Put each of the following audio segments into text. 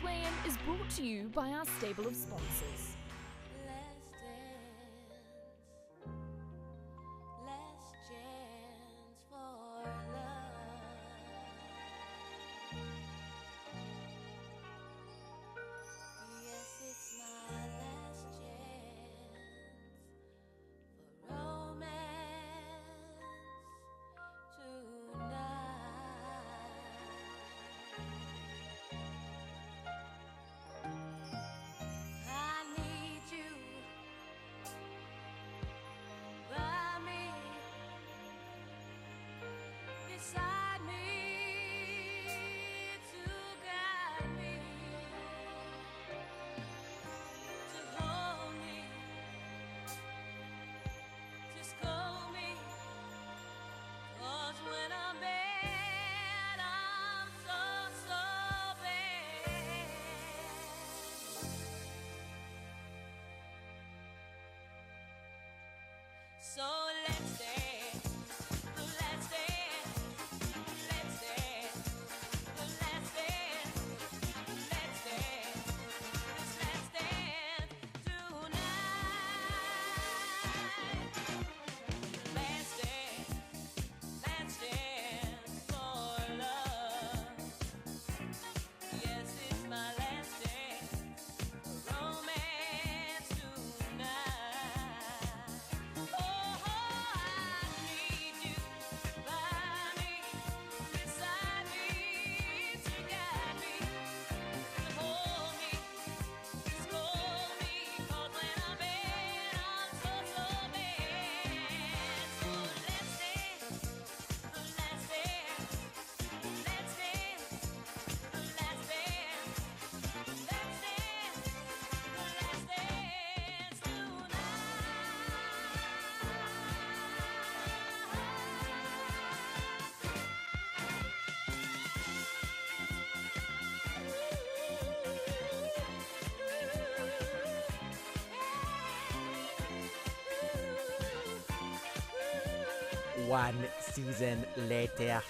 weigh-in is brought to you by our stable of sponsors. So let's dance, let's dance, let's dance, let's dance, let's dance, let's dance tonight. Let's dance for love. Yes, it's my last dance, romance tonight. Oh, I need you by me, beside me, to guide me, to hold me, to scold me, 'cause when I'm bad, I'm so bad. So let's dance, let's dance, let's dance, let's dance, let's dance, let's dance tonight. One season later.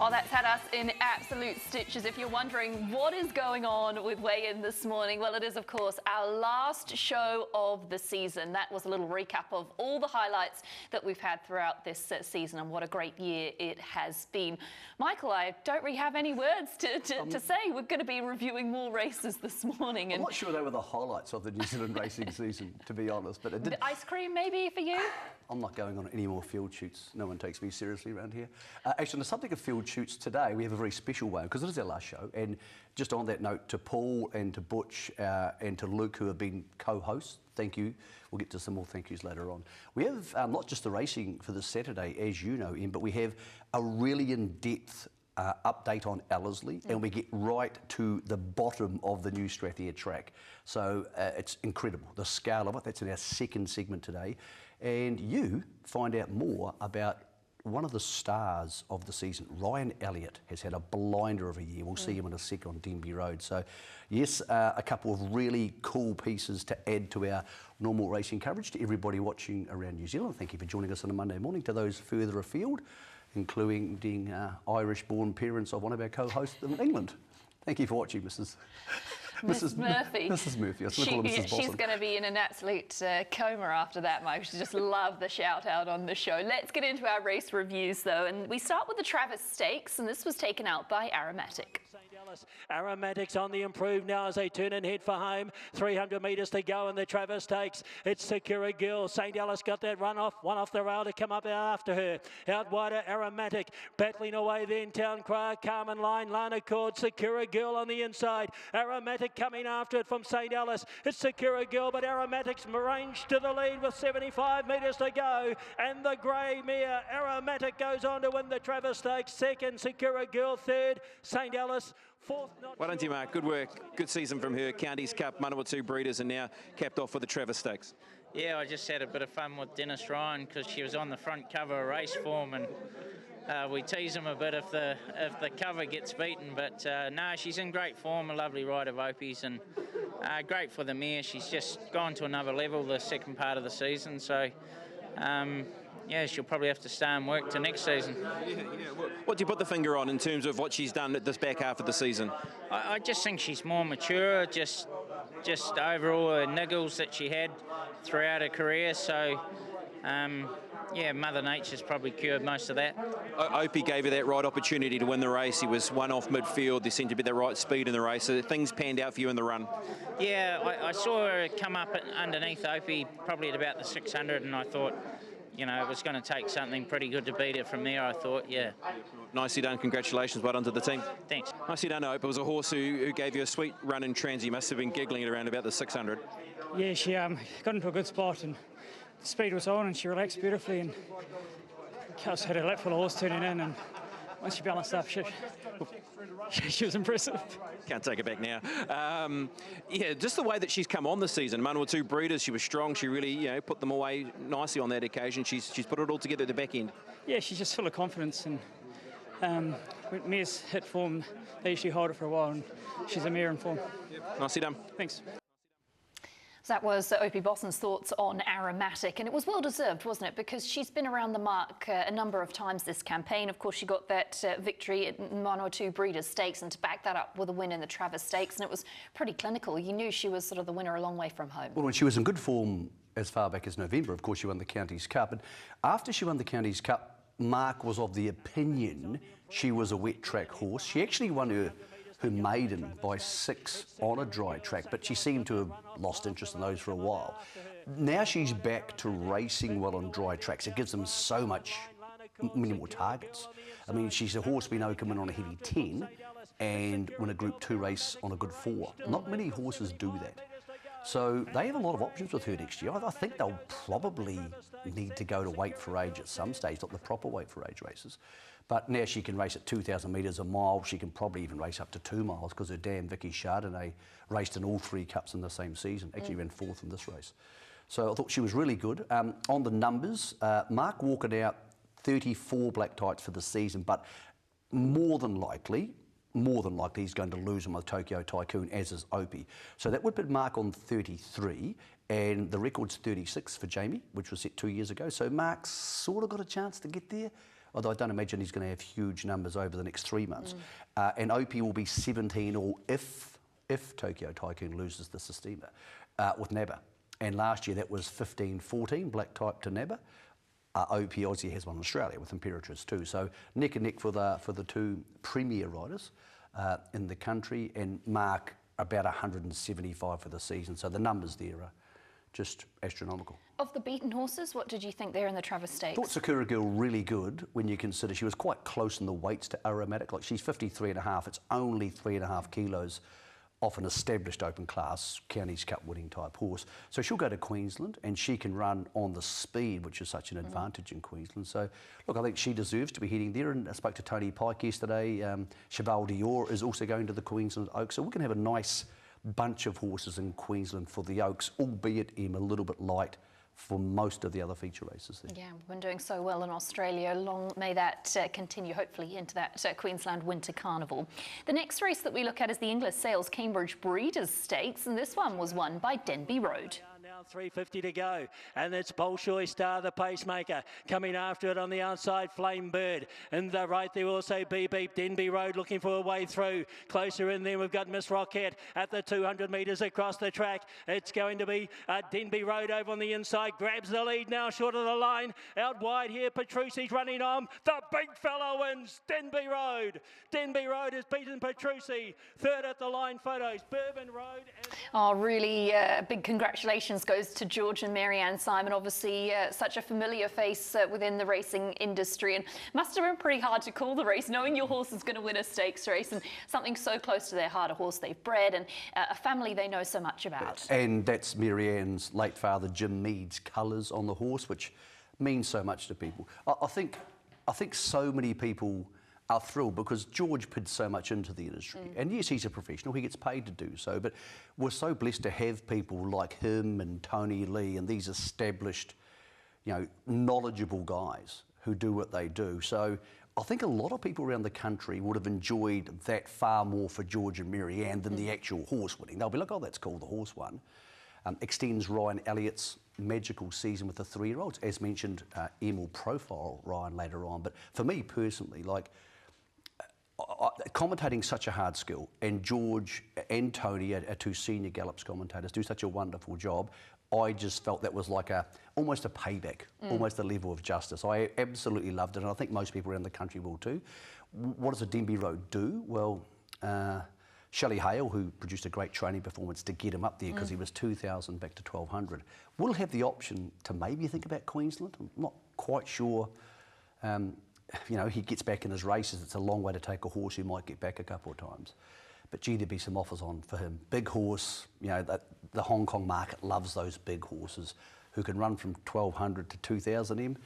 Oh, that's had us in absolute stitches. If you're wondering what is going on with Weigh In this morning, well, it is, of course, our last show of the season. That was a little recap of all the highlights that we've had throughout this season, and what a great year it has been. Michael, I don't really have any words to say. We're going to be reviewing more races this morning. I'm And not sure they were the highlights of the New Zealand racing season, to be honest, but it did. the ice cream, maybe, for you? I'm not going on any more field shoots. No one takes me seriously around here. Actually, on the subject of field shoots today, we have a very special one because it is our last show. And just on that note, to Paul and to Butch and to Luke, who have been co-hosts, thank you. We'll get to some more thank yous later on. We have not just the racing for this Saturday, as you know, Em, but we have a really in-depth update on Ellerslie, and we get right to the bottom of the new Strathia track. So it's incredible, the scale of it. That's in our second segment today. And you find out more about one of the stars of the season. Ryan Elliott has had a blinder of a year. We'll see him in a second on Denby Road. So yes, a couple of really cool pieces to add to our normal racing coverage. To everybody watching around New Zealand, thank you for joining us on a Monday morning. To those further afield, including Irish-born parents of one of our co-hosts in England. Thank you for watching, Mrs. Murphy. Mrs. Murphy. I was going to call her Mrs. Boston. She's going to be in an absolute coma after that, Mike. She just loved the shout out on the show. Let's get into our race reviews, though. And we start with the Travis Stakes, and this was taken out by Aromatic. Aromatic's on the improve now as they turn and head for home. 300 metres to go in the Travis Stakes. It's Sakura Girl. St. Alice got that one off the rail to come up after her. Out wider, Aromatic. Battling away then, Town Crier, Carmen Line, Lana Cord, Sakura Girl on the inside. Aromatic coming after it from St. Alice. It's Sakura Girl, but Aromatic's range to the lead with 75 metres to go. And the grey mare, Aromatic, goes on to win the Travis Stakes. Second, Sakura Girl. Third, St. Alice. Fourth, Well done to you, Mark. Good work. Good season from her. Counties Cup, Manawatu Breeders, and now capped off with the Travis Stakes. Yeah, I just had a bit of fun with Dennis Ryan because she was on the front cover of Race Form, and we tease him a bit if the cover gets beaten. But no, she's in great form. A lovely ride of Opie's, and great for the mare. She's just gone to another level the second part of the season. So yeah, she'll probably have to stay and work to next season. What do you put the finger on in terms of what she's done at this back half of the season? I just think she's more mature, just overall her niggles that she had throughout her career. So, yeah, Mother Nature's probably cured most of that. Opie gave her that right opportunity to win the race. He was one off midfield. There seemed to be the right speed in the race. So things panned out for you in the run. Yeah, I saw her come up underneath Opie probably at about the 600, and I thought, you know, it was going to take something pretty good to beat her from there, I thought, yeah. Nicely done. Congratulations. Well done to the team. Thanks. Nicely done, Ope. It was a horse who gave you a sweet run in trans. You must have been giggling at around about the 600. Yeah, she got into a good spot and the speed was on and she relaxed beautifully, and Kels had a lap full of horse turning in, and once she balanced up, she was impressive. Can't take it back now. Yeah, just the way that she's come on this season. Manawatu breeders, she was strong. She really, you know, put them away nicely on that occasion. She's put it all together at the back end. Yeah, she's just full of confidence, and when mares hit form, they usually hold it for a while, and she's a mare in form. Nicely done. Thanks. So that was Opie Bosson's thoughts on Aromatic, and it was well deserved, wasn't it? Because she's been around the mark a number of times this campaign. Of course, she got that victory at Manawatu Breeders' Stakes, and to back that up with a win in the Travers Stakes, and it was pretty clinical. You knew she was sort of the winner a long way from home. Well, when she was in good form as far back as November, of course, she won the Counties Cup. And after she won the Counties Cup, Mark was of the opinion she was a wet track horse. She actually won her maiden by 6 on a dry track, but she seemed to have lost interest in those for a while. Now she's back to racing well on dry tracks. It gives them so many more targets. I mean, she's a horse we know can win on a heavy 10 and win a Group 2 race on a good 4. Not many horses do that. So they have a lot of options with her next year. I think they'll probably need to go to weight for age at some stage, not the proper weight for age races. But now she can race at 2,000 metres a mile. She can probably even race up to 2 miles because her dam Vicky Chardonnay raced in all 3 cups in the same season. Actually ran 4th in this race. So I thought she was really good. On the numbers, Mark walking out 34 black tights for the season, but more than likely he's going to lose them with Tokyo Tycoon, as is Opie. So that would put Mark on 33, and the record's 36 for Jamie, which was set 2 years ago. So Mark's sort of got a chance to get there, although I don't imagine he's going to have huge numbers over the next 3 months. And Opie will be 17 all if Tokyo Tycoon loses the Sistema with Nabba. And last year that was 15-14, black type to Nabba. Opie Aussie has one in Australia with Imperatrice too. So neck and neck for the 2 premier riders in the country, and Mark about 175 for the season. So the numbers there are just astronomical. Of the beaten horses, what did you think there in the Travers Stakes? I thought Sakura Girl really good when you consider she was quite close in the weights to Aromatic. Like, she's 53.5. It's only 3.5 kilos off an established open class Counties Cup winning type horse. So she'll go to Queensland and she can run on the speed, which is such an advantage in Queensland. So look, I think she deserves to be heading there. And I spoke to Tony Pike yesterday. Cheval Dior is also going to the Queensland Oaks. So we can have a nice bunch of horses in Queensland for the Oaks, albeit a little bit light for most of the other feature races there. Yeah, we've been doing so well in Australia. Long may that continue, hopefully, into that Queensland Winter Carnival. The next race that we look at is the Inglis Sales Cambridge Breeders' Stakes, and this one was won by Denby Road. Now 3:50 to go, and it's Bolshoi Star, the pacemaker, coming after it on the outside, Flame Bird. And the right there also Beep Beep, Denby Road looking for a way through. Closer in there, we've got Miss Rocket at the 200 metres across the track. It's going to be Denby Road over on the inside, grabs the lead now, short of the line. Out wide here, Petrucci's running on. The big fella wins, Denby Road. Denby Road has beaten Petrucci. Third at the line photos, Bourbon Road. Oh, really big congratulations goes to George and Marianne Simon. Obviously, such a familiar face within the racing industry, and must have been pretty hard to call the race, knowing your horse is going to win a stakes race, and something so close to their heart, a horse they've bred, and a family they know so much about. And that's Marianne's late father, Jim Mead's colours on the horse, which means so much to people. I think so many people are thrilled because George put so much into the industry. And yes, he's a professional, he gets paid to do so, but we're so blessed to have people like him and Tony Lee and these established, knowledgeable guys who do what they do. So I think a lot of people around the country would have enjoyed that far more for George and Marianne than the actual horse winning. They'll be like, oh, that's cool, the horse won. Extends Ryan Elliott's magical season with the 3-year-olds. As mentioned, Em will profile Ryan later on. But for me personally, like, commentating such a hard skill, and George and Tony, our 2 senior Gallops commentators, do such a wonderful job. I just felt that was like almost a payback, almost a level of justice. I absolutely loved it, and I think most people around the country will too. What does a Denby Road do? Well, Shelley Hale, who produced a great training performance to get him up there because he was 2,000 back to 1,200, will have the option to maybe think about Queensland. I'm not quite sure. You know, he gets back in his races. It's a long way to take a horse who might get back a couple of times. But gee, there'd be some offers on for him. Big horse, you know, the Hong Kong market loves those big horses who can run from 1,200 to 2,000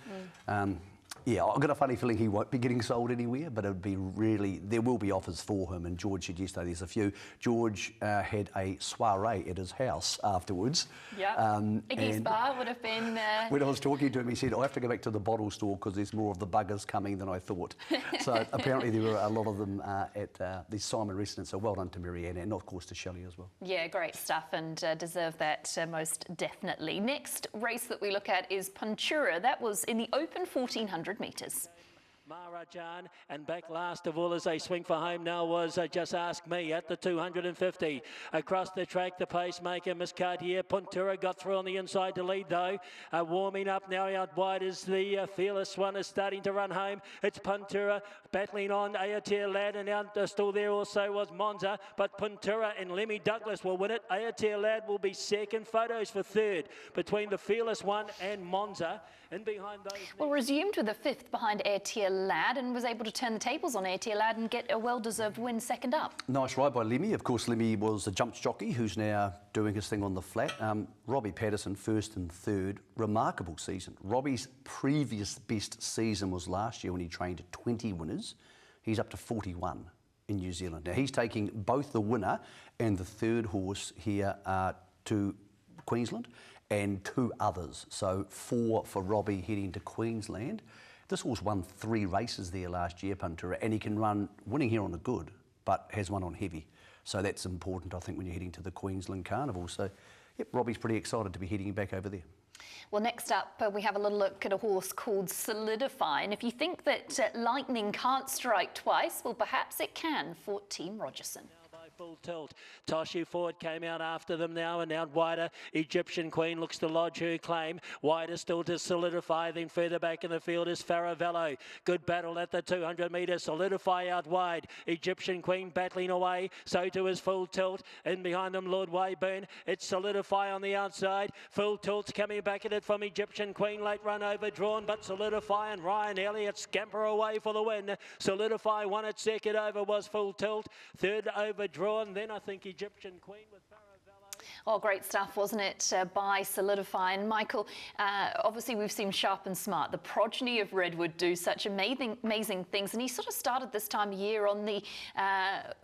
M. Yeah, I've got a funny feeling he won't be getting sold anywhere, but it'd be really, there will be offers for him, and George said yesterday there's a few. George had a soiree at his house afterwards. Yeah, Iggy's bar would have been... When I was talking to him, he said, I have to go back to the bottle store because there's more of the buggers coming than I thought. So apparently there were a lot of them at the Simon residence, so well done to Marianne, and of course to Shelley as well. Yeah, great stuff, and deserve that most definitely. Next race that we look at is Puntura. That was in the open 1,400 metres. Maharajan, and back last of all as they swing for home now was Just Ask Me at the 250. Across the track, the pacemaker, Miss Cartier. Puntura got through on the inside to lead though. Warming up now out wide as the Fearless One is starting to run home. It's Puntura battling on Ayatir Lad, and out still there also was Monza, but Puntura and Lemmy Douglas will win it. Ayatir Lad will be second. Photos for third between the Fearless One and Monza. And behind those... Well, resumed with the 5th behind Ayatir Lad, and was able to turn the tables on Ayatir Lad and get a well-deserved win second up. Nice ride by Lemmy. Of course, Lemmy was a jumps jockey who's now doing his thing on the flat. Robbie Patterson, 1st and 3rd. Remarkable season. Robbie's previous best season was last year when he trained 20 winners. He's up to 41 in New Zealand. Now, he's taking both the winner and the 3rd horse here to Queensland, and 2 others. So 4 for Robbie heading to Queensland. This horse won 3 races there last year, Puntura, and he can run, winning here on a good, but has one on heavy. So that's important, I think, when you're heading to the Queensland Carnival. So, yep, Robbie's pretty excited to be heading back over there. Well, next up, we have a little look at a horse called Solidify. And if you think that lightning can't strike twice, well, perhaps it can for Team Rogerson. Full tilt. Toshu Ford came out after them now, and out wider. Egyptian Queen looks to lodge her claim. Wider still to Solidify. Then further back in the field is Faravello. Good battle at the 200 metres. Solidify out wide. Egyptian Queen battling away. So too is Full Tilt. In behind them, Lord Wayburn. It's Solidify on the outside. Full Tilt's coming back at it from Egyptian Queen. Late run overdrawn, but Solidify and Ryan Elliott scamper away for the win. Solidify won it second over was Full Tilt. Third overdrawn. Then I think Egyptian Queen with Faravello. Oh, great stuff, wasn't it, by Solidify. And Michael, obviously we've seen Sharp and Smart, the progeny of Redwood, do such amazing things. And he sort of started this time of year on the,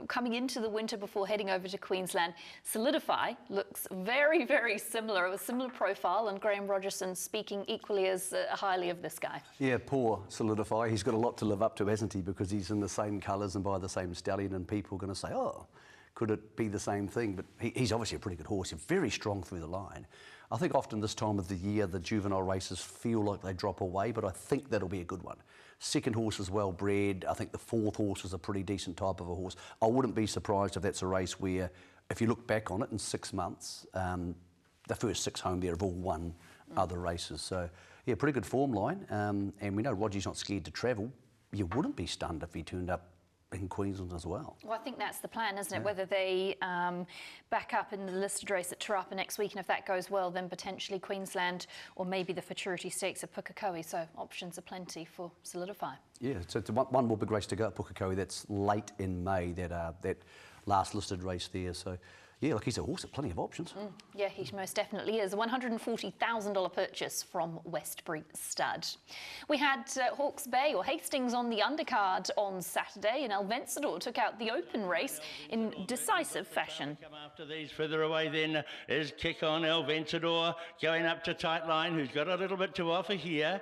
coming into the winter before heading over to Queensland. Solidify looks very, very similar, a similar profile, and Graham Rogerson speaking equally as highly of this guy. Yeah, poor Solidify. He's got a lot to live up to, hasn't he? Because he's in the same colours and by the same stallion, and people are going to say, oh, could it be the same thing? But he's obviously a pretty good horse. He's very strong through the line. I think often this time of the year, the juvenile races feel like they drop away, but I think that'll be a good one. Second horse is well bred. I think the 4th horse is a pretty decent type of a horse. I wouldn't be surprised if that's a race where, if you look back on it in 6 months, the first 6 home there have all won other races. So, yeah, pretty good form line. And we know Roger's not scared to travel. You wouldn't be stunned if he turned up in Queensland as well. Well, I think that's the plan, isn't it? Whether they back up in the listed race at Tarapa next week, and if that goes well, then potentially Queensland or maybe the Futurity Stakes at Pukekohe. So options are plenty for Solidify. Yeah, so it's one more big race to go at Pukekohe. That's late in May, that last listed race there. So, yeah, look, he's a horse with plenty of options. Yeah, he most definitely is. A $140,000 purchase from Westbury Stud. We had Hawke's Bay or Hastings on the undercard on Saturday, and El Vencedor took out the open race in decisive fashion. Come after these further away then is Kick On El Vencedor going up to Tight Line, who's got a little bit to offer here.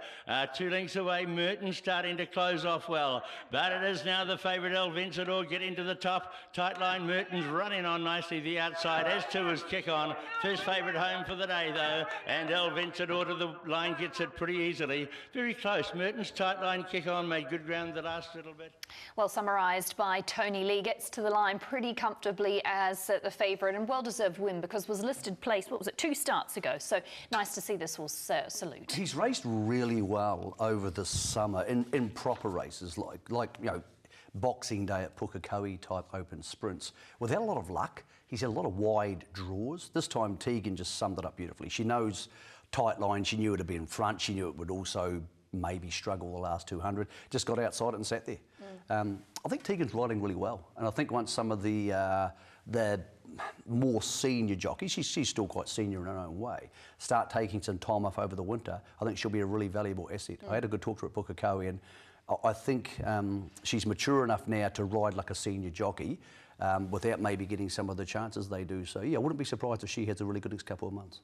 2 lengths away, Merton starting to close off well, but it is now the favourite El Vencedor getting to the top. Tight Line, Merton's running on nicely the outside. outside, as to his kick on. First favourite home for the day, though, and El Vencedor to the line gets it pretty easily. Very close. Merton's tight line kick on made good ground the last little bit. Well summarised by Tony Lee, gets to the line pretty comfortably as the favourite, and well-deserved win because was listed place, what was it, 2 starts ago. So nice to see this horse salute. He's raced really well over the summer in proper races like you know, Boxing Day at Pukekohe type open sprints. Without a lot of luck, he's had a lot of wide draws. This time Tegan just summed it up beautifully. She knows tight line, she knew it'd be in front, she knew it would also maybe struggle the last 200, just got outside it and sat there. I think Tegan's riding really well, and I think once some of the more senior jockeys, she's still quite senior in her own way, start taking some time off over the winter, I think she'll be a really valuable asset. I had a good talk to her at Pukekohe, and I think she's mature enough now to ride like a senior jockey without maybe getting some of the chances they do. So yeah, I wouldn't be surprised if she has a really good next couple of months.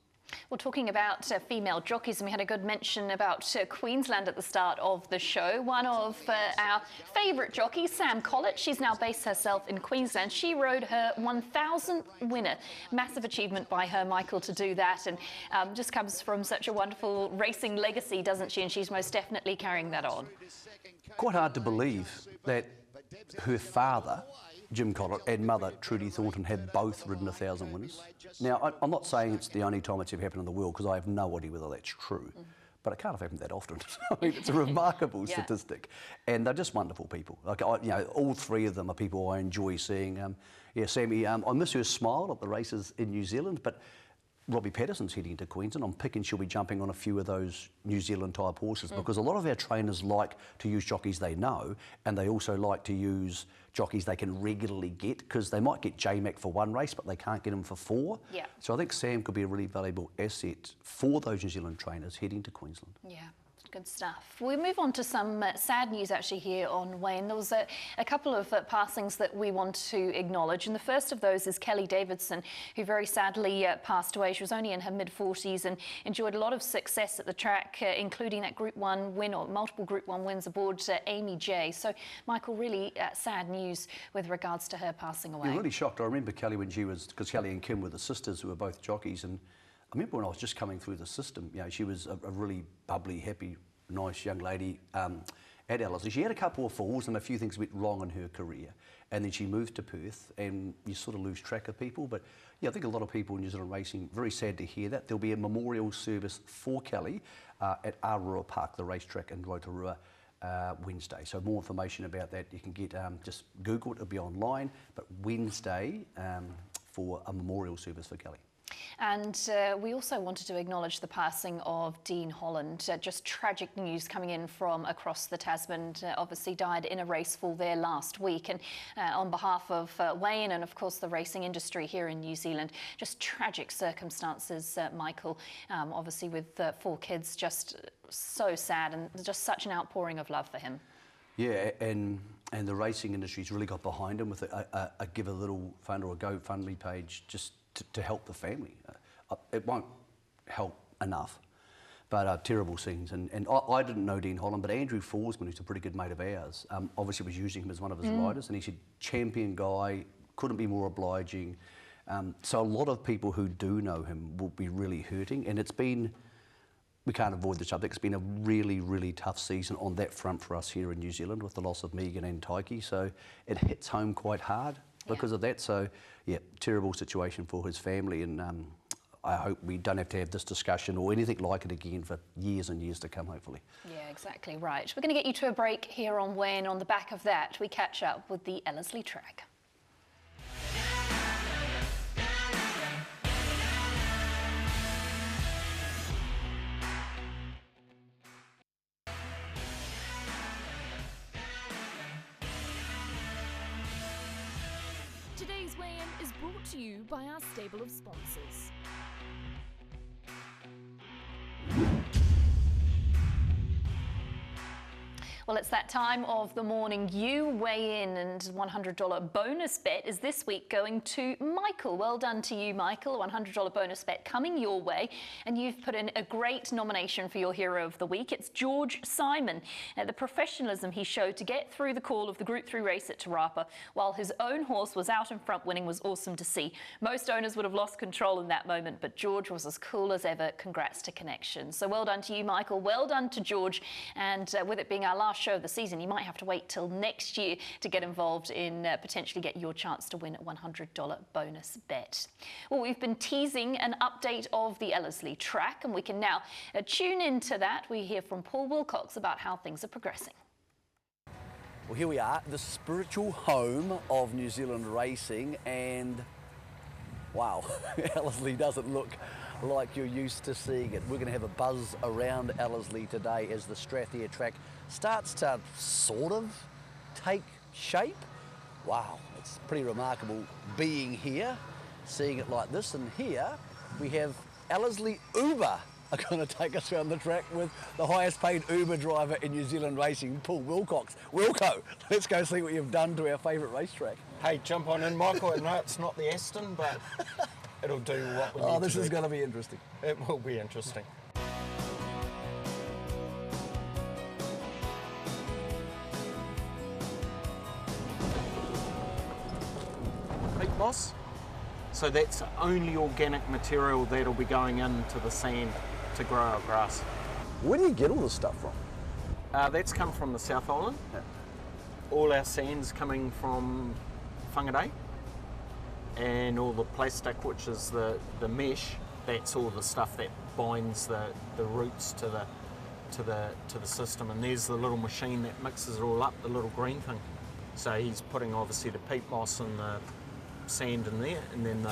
Well, talking about female jockeys, and we had a good mention about Queensland at the start of the show. One of our favourite jockeys, Sam Collett, she's now based herself in Queensland. She rode her 1,000th winner. Massive achievement by her, Michael, to do that, and just comes from such a wonderful racing legacy, doesn't she? And she's most definitely carrying that on. Quite hard to believe that her father, Jim Collett, and mother, Trudy Thornton, have both ridden 1,000 winners. Now, I'm not saying it's the only time it's ever happened in the world, because I have no idea whether that's true, but it can't have happened that often. I mean, it's a remarkable statistic, and they're just wonderful people. Like, you know, all 3 of them are people I enjoy seeing. Yeah, Sammy, I miss her smile at the races in New Zealand, but Robbie Patterson's heading to Queensland. I'm picking she'll be jumping on a few of those New Zealand type horses because a lot of our trainers like to use jockeys they know, and they also like to use jockeys they can regularly get, because they might get J-Mac for 1 race but they can't get him for 4. Yeah. So I think Sam could be a really valuable asset for those New Zealand trainers heading to Queensland. Yeah. Good stuff. We move on to some sad news actually here on Wayne. There was a couple of passings that we want to acknowledge, and the first of those is Kelly Davidson, who very sadly passed away. She was only in her mid-40s and enjoyed a lot of success at the track, including that Group 1 win, or multiple Group 1 wins aboard Amy J. So, Michael, really sad news with regards to her passing away. You're really shocked. I remember Kelly when she was, because Kelly and Kim were the sisters who were both jockeys, and I remember when I was just coming through the system, you know, she was a really bubbly, happy, nice young lady at Ellerslie. She had a couple of falls and a few things went wrong in her career, and then she moved to Perth, and you sort of lose track of people. But yeah, I think a lot of people in New Zealand racing, very sad to hear that. There'll be a memorial service for Kelly at Aroa Park, the racetrack in Rotorua, Wednesday. So more information about that you can get, just Google it, it'll be online, but Wednesday for a memorial service for Kelly. And we also wanted to acknowledge the passing of Dean Holland. Just tragic news coming in from across the Tasman. Obviously died in a race fall there last week. And on behalf of Wayne and, of course, the racing industry here in New Zealand, just tragic circumstances, Michael. Obviously with 4 kids, just so sad, and just such an outpouring of love for him. Yeah, and the racing industry's really got behind him with a Give a Little Fund or a GoFundMe page just to help the family. It won't help enough, but terrible scenes. And I didn't know Dean Holland, but Andrew Forsman, who's a pretty good mate of ours, obviously was using him as one of his riders, and he said, champion guy, couldn't be more obliging. So a lot of people who do know him will be really hurting, and it's been, we can't avoid the subject, it's been a really, really tough season on that front for us here in New Zealand with the loss of Megan and Taiki, so it hits home quite hard because of that. So yeah, terrible situation for his family, and I hope we don't have to have this discussion or anything like it again for years and years to come, hopefully. Yeah, exactly right. We're going to get you to a break here on Wayne. On the back of that, we catch up with the Ellerslie track. Today's weigh-in is brought to you by our stable of sponsors. Well, it's that time of the morning. You weigh in, and $100 bonus bet is this week going to Michael. Well done to you, Michael. A $100 bonus bet coming your way, and you've put in a great nomination for your hero of the week. It's George Simon. The professionalism he showed to get through the call of the Group 3 race at Te Rapa while his own horse was out in front winning was awesome to see. Most owners would have lost control in that moment, but George was as cool as ever. Congrats to Connection. So well done to you, Michael. Well done to George. And with it being our last show of the season, you might have to wait till next year to get involved in potentially get your chance to win a $100 bonus bet. Well, we've been teasing an update of the Ellerslie track, and we can now tune into that. We hear from Paul Wilcox about how things are progressing. Well, here we are, the spiritual home of New Zealand racing, and wow, Ellerslie doesn't look like you're used to seeing it. We're going to have a buzz around Ellerslie today as the Strathia track starts to sort of take shape. Wow, it's pretty remarkable being here, seeing it like this. And here we have Ellerslie Uber are going to take us around the track with the highest paid Uber driver in New Zealand racing, Paul Wilcox. Wilco, let's go see what you've done to our favourite racetrack. Hey, jump on in, Michael. I know it's not the Aston, but it'll do what we need to do. Oh, this is going to be interesting. It will be interesting. Peat moss. So that's only organic material that'll be going into the sand to grow our grass. Where do you get all this stuff from? That's come from the South Island. Yeah. All our sand's coming from Whangarei, and all the plastic, which is the mesh, that's all the stuff that binds the roots to the system. And there's the little machine that mixes it all up, the little green thing. So he's putting obviously the peat moss and the sand in there, and then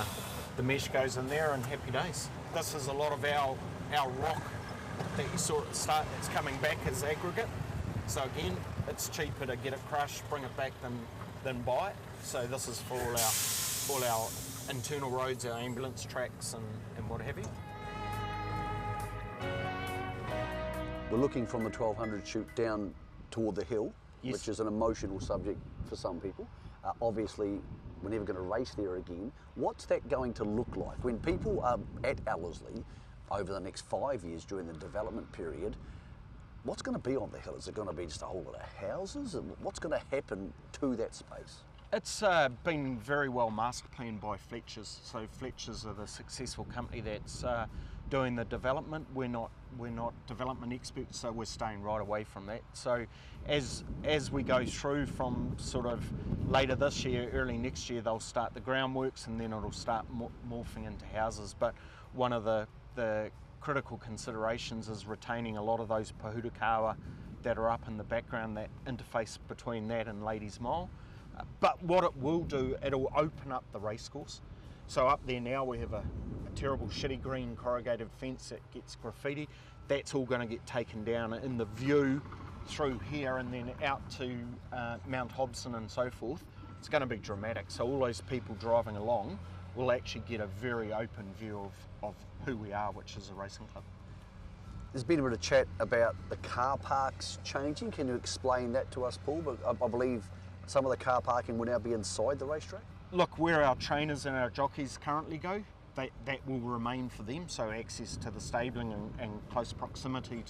the mesh goes in there, and happy days. This is a lot of our rock that you saw at the start that's coming back as aggregate. So again, it's cheaper to get it crushed, bring it back than buy it. So this is for all our internal roads, our ambulance tracks and what have you. We're looking from the 1200 chute down toward the hill, yes, which is an emotional subject for some people. Obviously, we're never going to race there again. What's that going to look like when people are at Ellerslie over the next 5 years during the development period? What's going to be on the hill? Is it going to be just a whole lot of houses? And what's going to happen to that space? It's been very well master planned by Fletchers. So Fletchers are the successful company that's doing the development. We're not development experts, so we're staying right away from that. So as we go through from sort of later this year, early next year, they'll start the groundworks, and then it'll start morphing into houses. But one of the critical considerations is retaining a lot of those pahutakawa that are up in the background, that interface between that and Ladies Mile. But what it will do, it'll open up the racecourse. So up there now we have a terrible shitty green corrugated fence that gets graffiti. That's all going to get taken down in the view through here and then out to Mount Hobson and so forth. It's going to be dramatic. So all those people driving along will actually get a very open view of who we are, which is a racing club. There's been a bit of chat about the car parks changing. Can you explain that to us, Paul? But I believe some of the car parking will now be inside the racetrack? Look, where our trainers and our jockeys currently go, that will remain for them, so access to the stabling and close proximity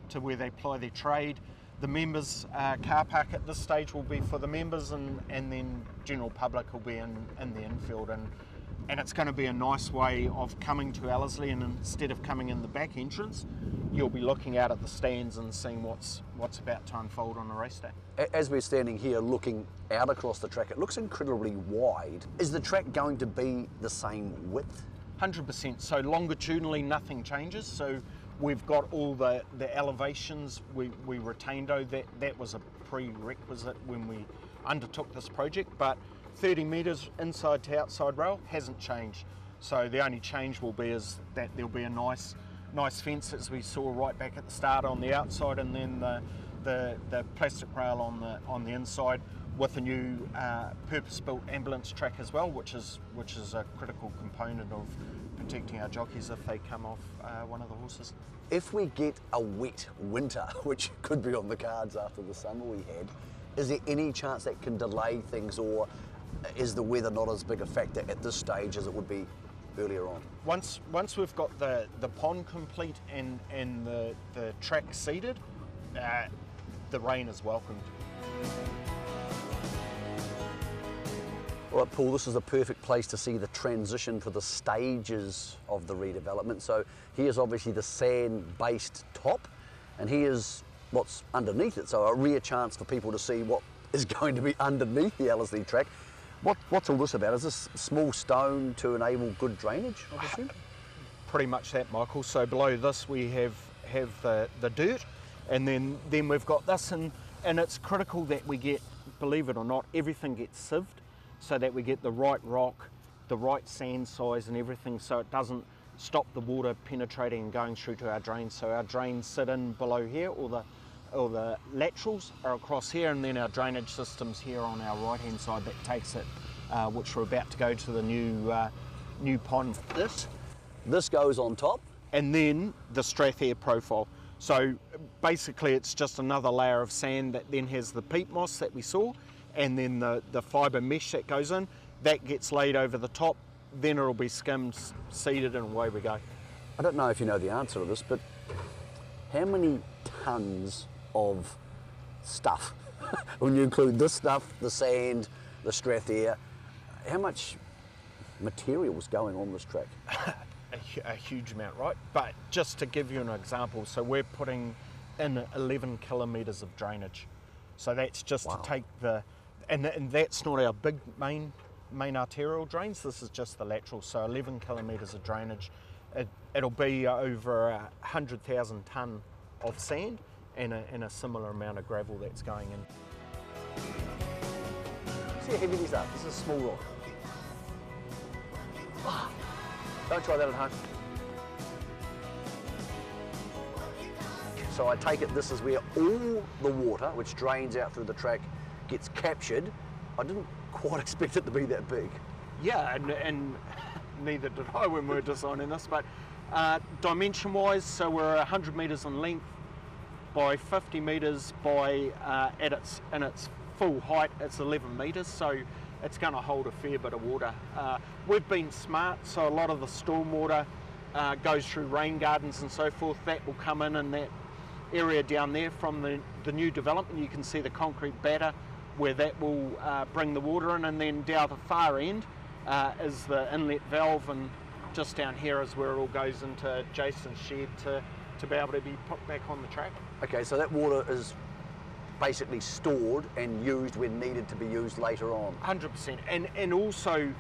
to where they ply their trade. The members' car park at this stage will be for the members, and then general public will be in the infield. And it's going to be a nice way of coming to Ellerslie, and instead of coming in the back entrance, you'll be looking out at the stands and seeing what's about to unfold on the race day. As we're standing here looking out across the track, it looks incredibly wide. Is the track going to be the same width? 100%. So longitudinally, nothing changes. So we've got all the elevations. We retained that was a prerequisite when we undertook this project, but 30 metres inside to outside rail hasn't changed. So the only change will be is that there'll be a nice fence, as we saw right back at the start, on the outside, and then the plastic rail on the inside, with a new purpose-built ambulance track as well, which is a critical component of protecting our jockeys if they come off one of the horses. If we get a wet winter, which could be on the cards after the summer we had, is there any chance that can delay things, or is the weather not as big a factor at this stage as it would be earlier on? Once we've got the pond complete and the track seeded, the rain is welcomed. All right, Paul, this is the perfect place to see the transition for the stages of the redevelopment. So here's obviously the sand-based top, and here's what's underneath it. So a rare chance for people to see what is going to be underneath the Ellerslie track. What's all this about? Is this small stone to enable good drainage, I assume? Pretty much that, Michael. So below this we have the dirt, and then we've got this, and it's critical that we get, believe it or not, everything gets sieved, so that we get the right rock, the right sand size and everything, so it doesn't stop the water penetrating and going through to our drains. So our drains sit in below here, or the laterals are across here, and then our drainage system's here on our right hand side that takes it, which we're about to go to the new pond. This goes on top? And then the Strathair profile. So basically it's just another layer of sand that then has the peat moss that we saw, and then the fibre mesh that goes in, that gets laid over the top, then it'll be skimmed, seeded, and away we go. I don't know if you know the answer to this, but how many tonnes of stuff, when you include this stuff, the sand, the Strathair, how much material's going on this track? A huge amount, right? But just to give you an example, so we're putting in 11 kilometres of drainage. So that's just to take and that's not our big main arterial drains, this is just the lateral, so 11 kilometres of drainage. It'll be over 100,000 tonne of sand and a similar amount of gravel that's going in. See how heavy these are? This is a small rock. Don't try that at home. So I take it this is where all the water, which drains out through the track, gets captured. I didn't quite expect it to be that big. Yeah, and neither did I when we were designing this, but dimension-wise, so we're 100 metres in length by 50 metres by, in its full height, it's 11 metres, so it's going to hold a fair bit of water. We've been smart, so a lot of the stormwater goes through rain gardens and so forth. That will come in that area down there from the new development. You can see the concrete batter where that will bring the water in, and then down the far end is the inlet valve, and just down here is where it all goes into Jason's shed to be able to be put back on the track. Okay, so that water is basically stored and used when needed to be used later on. 100%, and also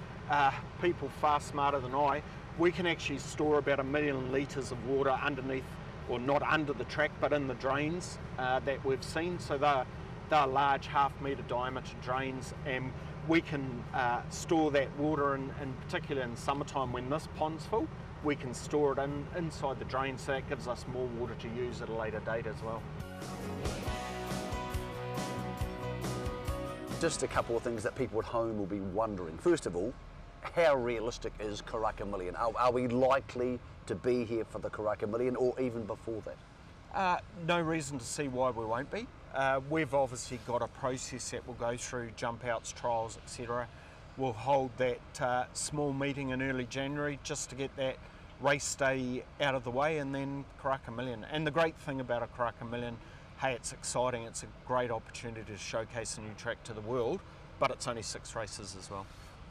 people far smarter than I, we can actually store about 1 million litres of water underneath, or not under the track, but in the drains that we've seen. So they're large, half-metre diameter drains, and we can store that water, in particular in summertime when this pond's full, we can store it inside the drain, so that gives us more water to use at a later date as well. Just a couple of things that people at home will be wondering. First of all, how realistic is Karaka Million? Are we likely to be here for the Karaka Million, or even before that? No reason to see why we won't be. We've obviously got a process that we'll go through, jump outs, trials, etc. We'll hold that small meeting in early January just to get that race day out of the way, and then Karaka Million. And the great thing about a Karaka Million, hey, it's exciting, it's a great opportunity to showcase a new track to the world, but it's only 6 races as well.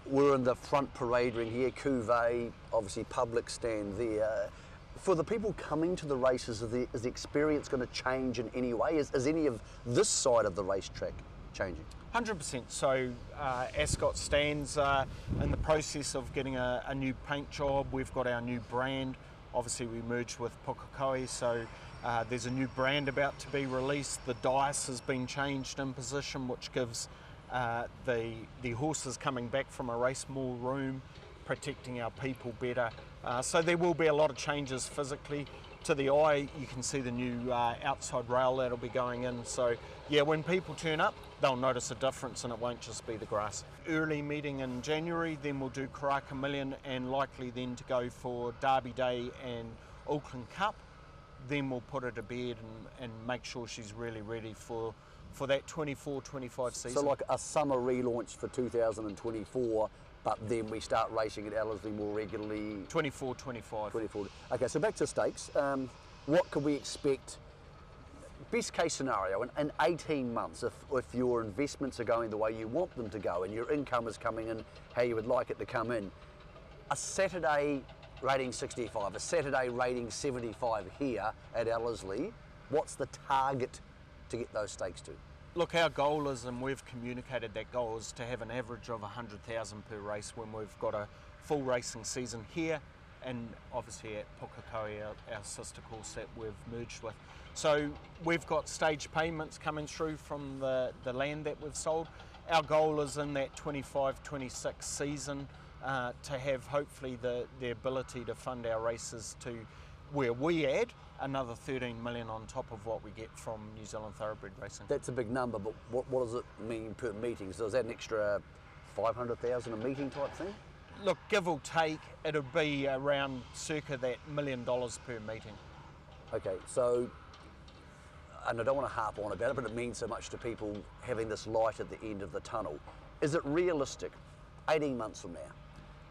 We're in the front parade ring here, Cuvée, obviously public stand there. For the people coming to the races, is the experience going to change in any way? Is any of this side of the racetrack changing? 100%. So Ascot stands in the process of getting a new paint job. We've got our new brand. Obviously we merged with Pukekohe, so there's a new brand about to be released. The dice has been changed in position, which gives the horses coming back from a race more room protecting our people better. So there will be a lot of changes physically. To the eye, you can see the new outside rail that'll be going in. So yeah, when people turn up, they'll notice a difference and it won't just be the grass. Early meeting in January, then we'll do Karaka Million and likely then to go for Derby Day and Auckland Cup. Then we'll put her to bed and make sure she's really ready for that 24-25 season. So like a summer relaunch for 2024, but then we start racing at Ellerslie more regularly. 24-25. 24. Okay, so back to stakes. What can we expect? Best case scenario, in 18 months, if your investments are going the way you want them to go and your income is coming in how you would like it to come in, a Saturday rating 65, a Saturday rating 75 here at Ellerslie, what's the target to get those stakes to? Look, our goal is, and we've communicated that goal, is to have an average of 100,000 per race when we've got a full racing season here and obviously at Pukekohe, our sister course that we've merged with. So we've got stage payments coming through from the land that we've sold. Our goal is in that 25-26 season to have hopefully the ability to fund our races to where we add another 13 million on top of what we get from New Zealand Thoroughbred Racing. That's a big number, but what does it mean per meeting? So is that an extra 500,000 a meeting type thing? Look, give or take, it'll be around circa that $1 million per meeting. Okay, so, and I don't want to harp on about it, but it means so much to people having this light at the end of the tunnel. Is it realistic, 18 months from now,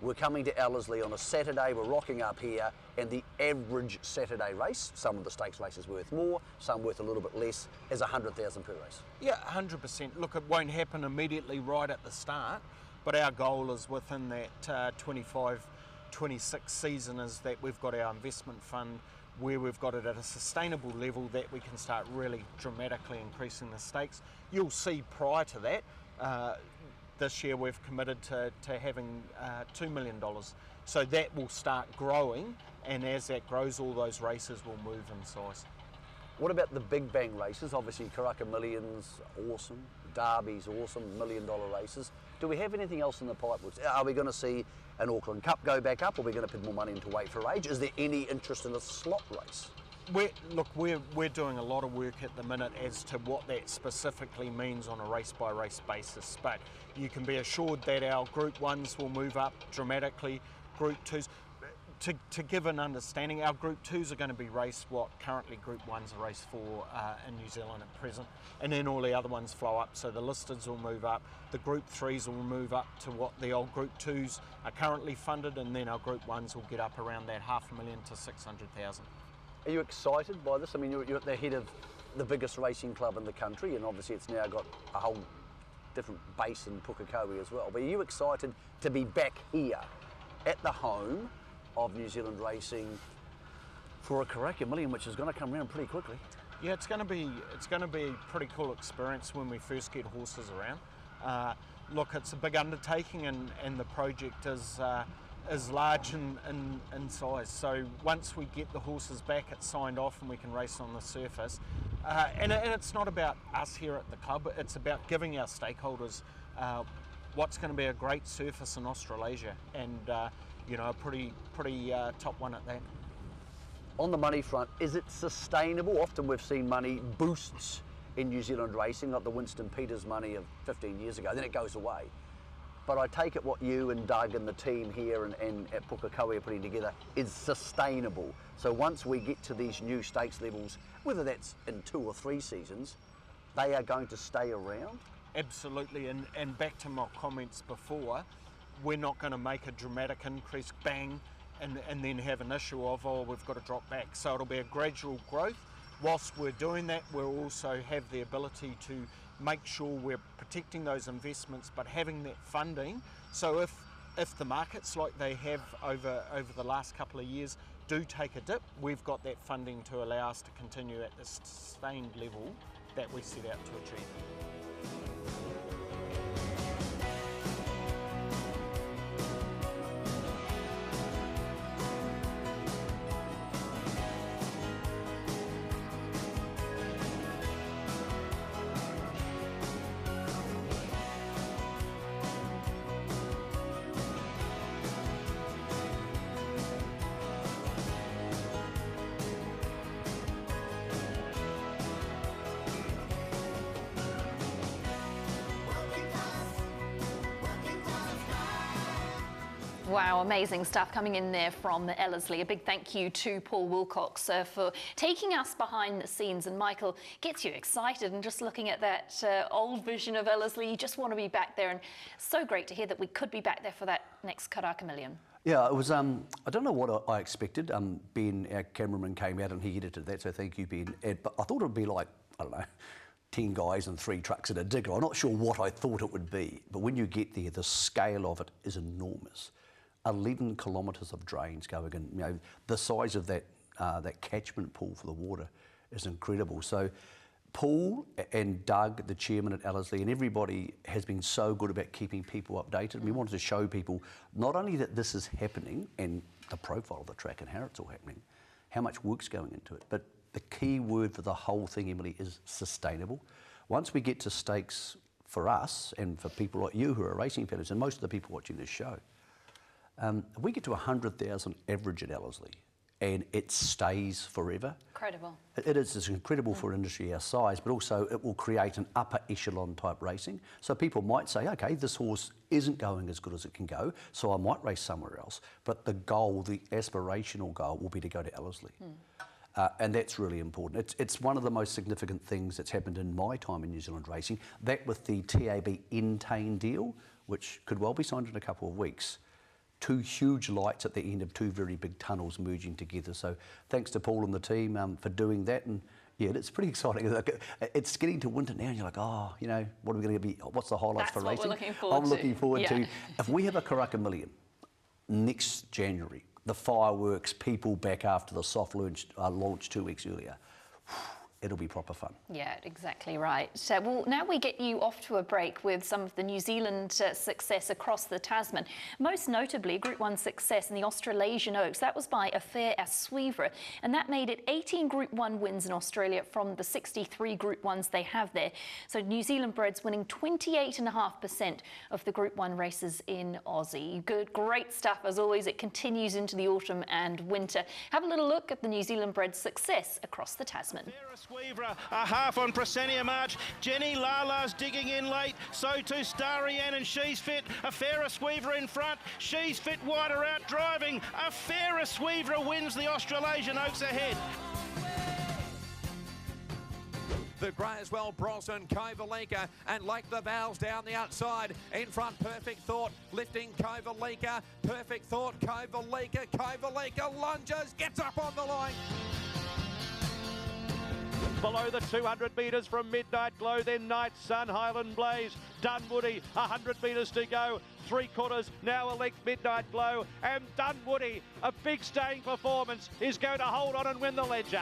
we're coming to Ellerslie on a Saturday, we're rocking up here, and the average Saturday race, some of the stakes races worth more, some worth a little bit less, is 100,000 per race? Yeah, 100%. Look, it won't happen immediately right at the start, but our goal is within that 25-26 season is that we've got our investment fund where we've got it at a sustainable level that we can start really dramatically increasing the stakes. You'll see prior to that, this year we've committed to having $2 million. So that will start growing, and as that grows, all those races will move in size. What about the big bang races? Obviously Karaka Millions, awesome. Derby's awesome, $1 million races. Do we have anything else in the pipe? Are we going to see an Auckland Cup go back up? Or are we going to put more money into Weight for Age? Is there any interest in a slot race? We're doing a lot of work at the minute as to what that specifically means on a race-by-race basis, but you can be assured that our Group 1s will move up dramatically, Group 2s. To give an understanding, our Group 2s are going to be raced what currently Group 1s are raced for in New Zealand at present, and then all the other ones flow up. So the listeds will move up, the Group 3s will move up to what the old Group 2s are currently funded, and then our Group 1s will get up around that $500,000 to $600,000. Are you excited by this? I mean, you're at the head of the biggest racing club in the country, and obviously it's now got a whole different base in Pukekohe as well. But are you excited to be back here at the home of New Zealand racing for a Karaka Million, which is going to come around pretty quickly? Yeah, it's going to be a pretty cool experience when we first get horses around. Look, it's a big undertaking, and the project is large in size. So once we get the horses back, it's signed off and we can race on the surface. And it's not about us here at the club, it's about giving our stakeholders what's going to be a great surface in Australasia, and a pretty top one at that. On the money front, is it sustainable? Often we've seen money boosts in New Zealand racing, like the Winston Peters money of 15 years ago, then it goes away. But I take it what you and Doug and the team here and at Pukekohe are putting together is sustainable. So once we get to these new stakes levels, whether that's in 2 or 3 seasons, they are going to stay around? Absolutely, and back to my comments before, we're not going to make a dramatic increase, bang, and then have an issue of, oh, we've got to drop back. So it'll be a gradual growth. Whilst we're doing that, we'll also have the ability to make sure we're protecting those investments, but having that funding. So if the markets, like they have over the last couple of years, do take a dip, we've got that funding to allow us to continue at the sustained level that we set out to achieve. Wow, amazing stuff coming in there from Ellerslie. A big thank you to Paul Wilcox for taking us behind the scenes. And Michael, gets you excited, and just looking at that old vision of Ellerslie, you just want to be back there. And so great to hear that we could be back there for that next Karaka Million. Yeah, it was, I don't know what I expected. Ben, our cameraman, came out and he edited that, so thank you, Ben. But I thought it would be like, I don't know, 10 guys and 3 trucks and a digger. I'm not sure what I thought it would be, but when you get there, the scale of it is enormous. 11 kilometres of drains going in. You know, the size of that catchment pool for the water is incredible. So Paul and Doug, the chairman at Ellerslie, and everybody has been so good about keeping people updated. We wanted to show people not only that this is happening and the profile of the track and how it's all happening, how much work's going into it, but the key word for the whole thing, Emily, is sustainable. Once we get to stakes for us and for people like you who are racing fellows, and most of the people watching this show, if we get to 100,000 average at Ellerslie and it stays forever. Incredible. It is. It's incredible for an industry our size, but also it will create an upper echelon type racing. So people might say, okay, this horse isn't going as good as it can go, so I might race somewhere else. But the goal, the aspirational goal, will be to go to Ellerslie. And that's really important. It's one of the most significant things that's happened in my time in New Zealand racing. That with the TAB Entain deal, which could well be signed in a couple of weeks. 2 huge lights at the end of 2 very big tunnels merging together. So thanks to Paul and the team for doing that. And yeah, it's pretty exciting. It's getting to winter now and you're like, oh, you know, what are we going to be, what's the highlights for racing? That's what we're looking forward to. I'm looking forward to, if we have a Karaka Million next January, the fireworks, people back after the soft launch 2 weeks earlier, it'll be proper fun. Yeah, exactly right. Well, now we get you off to a break with some of the New Zealand success across the Tasman. Most notably, Group 1 success in the Australasian Oaks. That was by Affair Assuivra, and that made it 18 Group 1 wins in Australia from the 63 Group 1s they have there. So New Zealand breds winning 28.5% of the Group 1 races in Aussie. Good, great stuff as always. It continues into the autumn and winter. Have a little look at the New Zealand bred success across the Tasman. Weaver, a half on Presenia March. Jenny Lala's digging in late. So too Starian, and she's fit. A Ferris Weaver in front. She's fit. Wider out driving. A Ferris Weaver wins the Australasian Oaks ahead. The Grayswell, Brosnan, Kovalika, and Lake the Vals down the outside. In front, Perfect Thought, lifting Kovalika. Perfect Thought, Kovalika. Kovalika lunges, gets up on the line. Below the 200 metres from Midnight Glow, then Night Sun, Highland Blaze, Dunwoody, 100 metres to go, 3/4, now a length Midnight Glow, and Dunwoody, a big staying performance, is going to hold on and win the Ledger.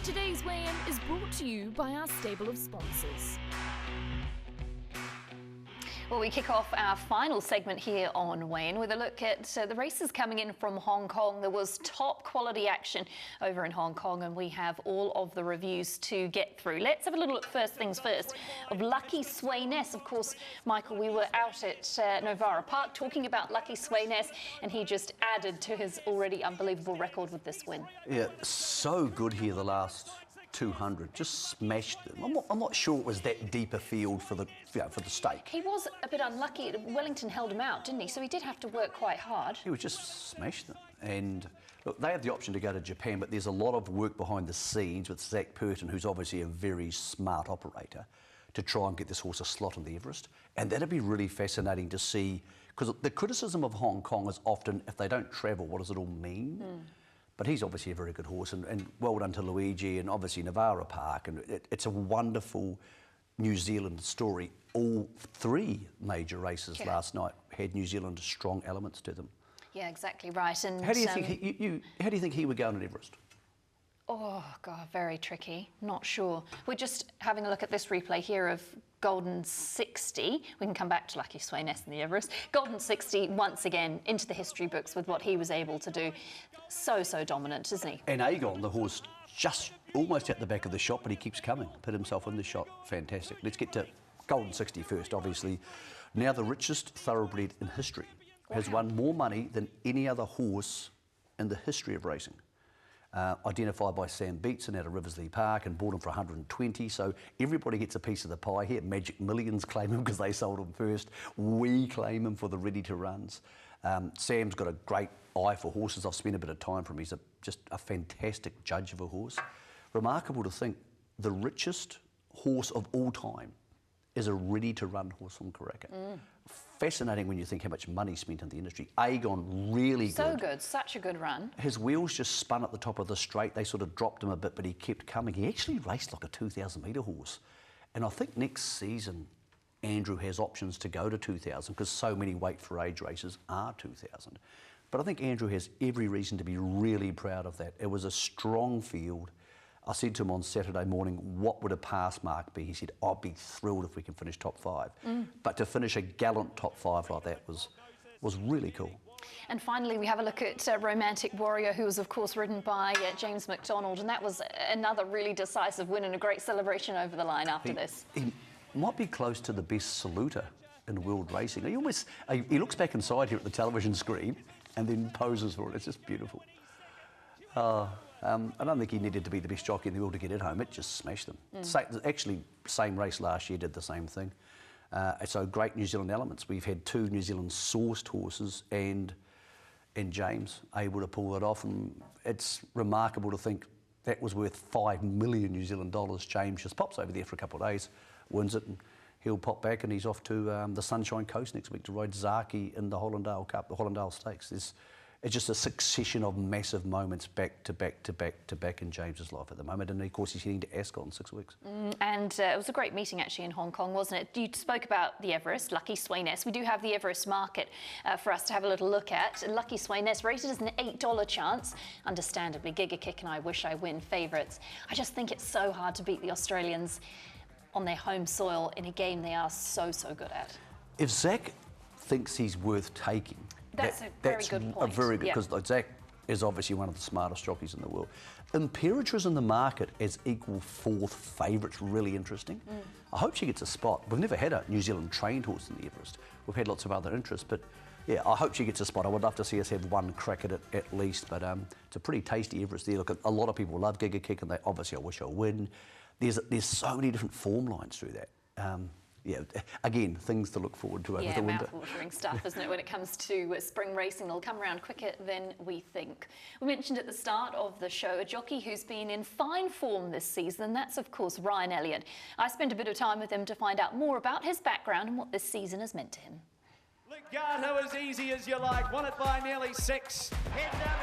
Today's weigh-in is brought to you by our stable of sponsors. Well, we kick off our final segment here on Weigh-In with a look at the races coming in from Hong Kong. There was top quality action over in Hong Kong, and we have all of the reviews to get through. Let's have a little look, first things first, of Lucky Sweynesse. Of course, Michael, we were out at Novara Park talking about Lucky Sweynesse, and he just added to his already unbelievable record with this win. Yeah, so good here the last 200, just smashed them. I'm not sure it was that deep a field for the for the stake. He was a bit unlucky. Wellington held him out, didn't he? So he did have to work quite hard. He would just smash them. And look, they have the option to go to Japan, but there's a lot of work behind the scenes with Zach Purton, who's obviously a very smart operator, to try and get this horse a slot on the Everest. And that'd be really fascinating to see, because the criticism of Hong Kong is often, if they don't travel, what does it all mean? But he's obviously a very good horse, and well done to Luigi, and obviously Novara Park, and it's a wonderful New Zealand story. All 3 major races last night had New Zealand strong elements to them. Yeah, exactly right. And how do you think how do you think he would go on at Everest? Oh God, very tricky. Not sure. We're just having a look at this replay here of Golden 60. We can come back to Lucky Sweynesse and the Everest. Golden 60 once again into the history books with what he was able to do. So dominant, isn't he? And Aegon, the horse, just almost at the back of the shot, but he keeps coming. Put himself in the shot. Fantastic. Let's get to Golden 61st, obviously, now the richest thoroughbred in history, has won more money than any other horse in the history of racing. Identified by Sam Beatson out of Riverslea Park and bought him for 120, so everybody gets a piece of the pie here. Magic Millions claim him because they sold him first. We claim him for the ready-to-runs. Sam's got a great eye for horses. I've spent a bit of time for him. He's just a fantastic judge of a horse. Remarkable to think the richest horse of all time is a ready-to-run horse from Karaka. Fascinating when you think how much money spent in the industry. Aegon, really good. So good, such a good run. His wheels just spun at the top of the straight. They sort of dropped him a bit, but he kept coming. He actually raced like a 2,000-metre horse. And I think next season, Andrew has options to go to 2,000 because so many weight for age races are 2,000. But I think Andrew has every reason to be really proud of that. It was a strong field. I said to him on Saturday morning, what would a pass mark be? He said, I'd be thrilled if we can finish top 5. But to finish a gallant top 5 like that was really cool. And finally, we have a look at Romantic Warrior, who was, of course, ridden by James McDonald, and that was another really decisive win and a great celebration over the line after this. He might be close to the best saluter in world racing. He looks back inside here at the television screen and then poses for it. It's just beautiful. I don't think he needed to be the best jockey in the world to get it home. It just smashed them. Actually, same race last year did the same thing. So great New Zealand elements. We've had 2 New Zealand sourced horses and James able to pull that off. And it's remarkable to think that was worth $5 million New Zealand dollars. James just pops over there for a couple of days, wins it, and he'll pop back and he's off to the Sunshine Coast next week to ride Zaki in the Hollandale Cup, the Hollandale Stakes. It's just a succession of massive moments back to back to back to back in James's life at the moment. And of course, he's heading to Ascot in 6 weeks. And it was a great meeting actually in Hong Kong, wasn't it? You spoke about the Everest, Lucky Sweynesse. We do have the Everest market for us to have a little look at. Lucky Sweynesse rated as an $8 chance. Understandably, Giga Kick and I Wish I Win favourites. I just think it's so hard to beat the Australians on their home soil in a game they are so good at. If Zach thinks he's worth taking, that's a very good point. Very good, because Zach is obviously one of the smartest jockeys in the world. Imperatrice in the market as equal 4th favourite's really interesting. I hope she gets a spot. We've never had a New Zealand trained horse in the Everest. We've had lots of other interests, but yeah, I hope she gets a spot. I would love to see us have one crack at it at least, but it's a pretty tasty Everest there. Look, a lot of people love Giga Kick, and they obviously I Wish I Win. There's so many different form lines through that. Yeah, again, things to look forward to over the winter. Yeah, mouth-watering stuff, isn't it, when it comes to spring racing? They'll come around quicker than we think. We mentioned at the start of the show a jockey who's been in fine form this season, and that's, of course, Ryan Elliott. I spent a bit of time with him to find out more about his background and what this season has meant to him. Legato as easy as you like, won it by nearly 6. Head down,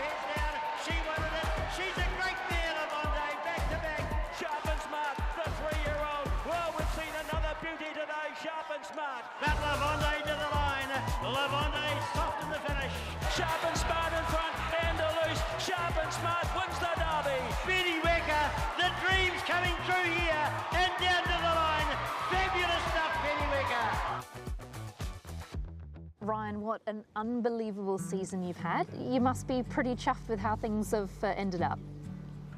she wanted it. She's a great mare, Lavonde, back to back. Sharp and Smart, the 3-year-old. Well, we've seen another beauty today, Sharp and Smart. But Lavonde to the line. Lavonde soft in the finish. Sharp and Smart in front, and a loose. Sharp and Smart wins the derby. Benny Wecker, the dream's coming through here and down to the line. Fabulous stuff, Benny Wecker. Ryan, what an unbelievable season you've had. You must be pretty chuffed with how things have ended up.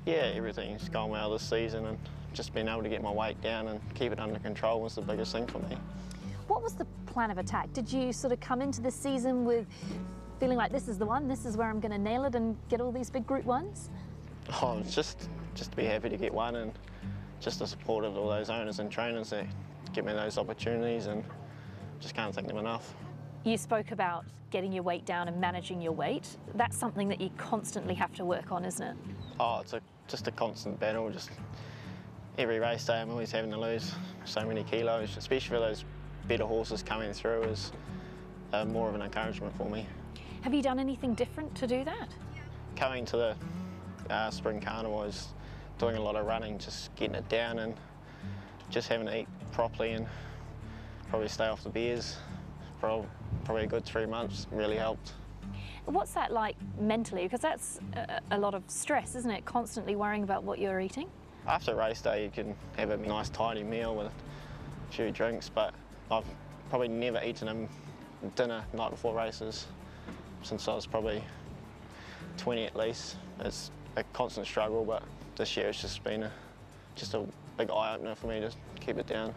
Yeah, everything's gone well this season, and just being able to get my weight down and keep it under control was the biggest thing for me. What was the plan of attack? Did you sort of come into the season with feeling like this is the one, this is where I'm going to nail it and get all these big Group 1s? Oh, just to be happy to get one, and just the support of all those owners and trainers that give me those opportunities, and just can't thank them enough. You spoke about getting your weight down and managing your weight. That's something that you constantly have to work on, isn't it? Oh, it's just a constant battle. Just every race day I'm always having to lose so many kilos, especially for those better horses coming through is more of an encouragement for me. Have you done anything different to do that? Coming to the Spring Carnival, I was doing a lot of running, just getting it down and just having to eat properly and probably stay off the beers for probably a good 3 months really helped. What's that like mentally? Because that's a lot of stress, isn't it? Constantly worrying about what you're eating? After race day, you can have a nice tidy meal with a few drinks, but I've probably never eaten a dinner night before races since I was probably 20 at least. It's a constant struggle, but this year it's just been a big eye-opener for me to keep it down.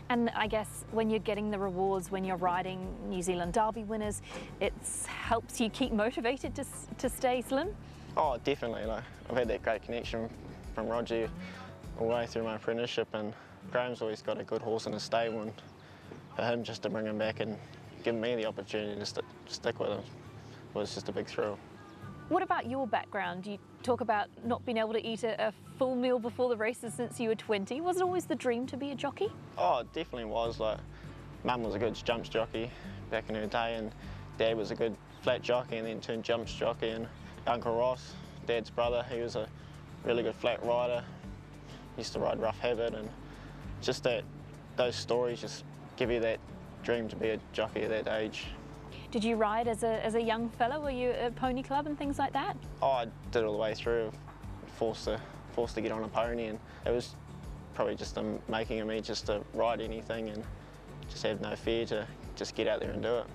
And I guess when you're getting the rewards, when you're riding New Zealand Derby winners, it helps you keep motivated to stay slim? Oh, definitely. Like, I've had that great connection from Roger all the way through my apprenticeship, and Graham's always got a good horse in his stable, and for him just to bring him back and give me the opportunity to stick with him was just a big thrill. What about your background? You talk about not being able to eat a full meal before the races since you were 20. Was it always the dream to be a jockey? Oh, it definitely was. Like, Mum was a good jumps jockey back in her day, and Dad was a good flat jockey and then turned jumps jockey, and Uncle Ross, Dad's brother, he was a really good flat rider. He used to ride Rough Habit, and just those stories just give you that dream to be a jockey at that age. Did you ride as a young fella? Were you at pony club and things like that? Oh, I did all the way through, forced to get on a pony, and it was probably just the making of me just to ride anything and just have no fear to just get out there and do it.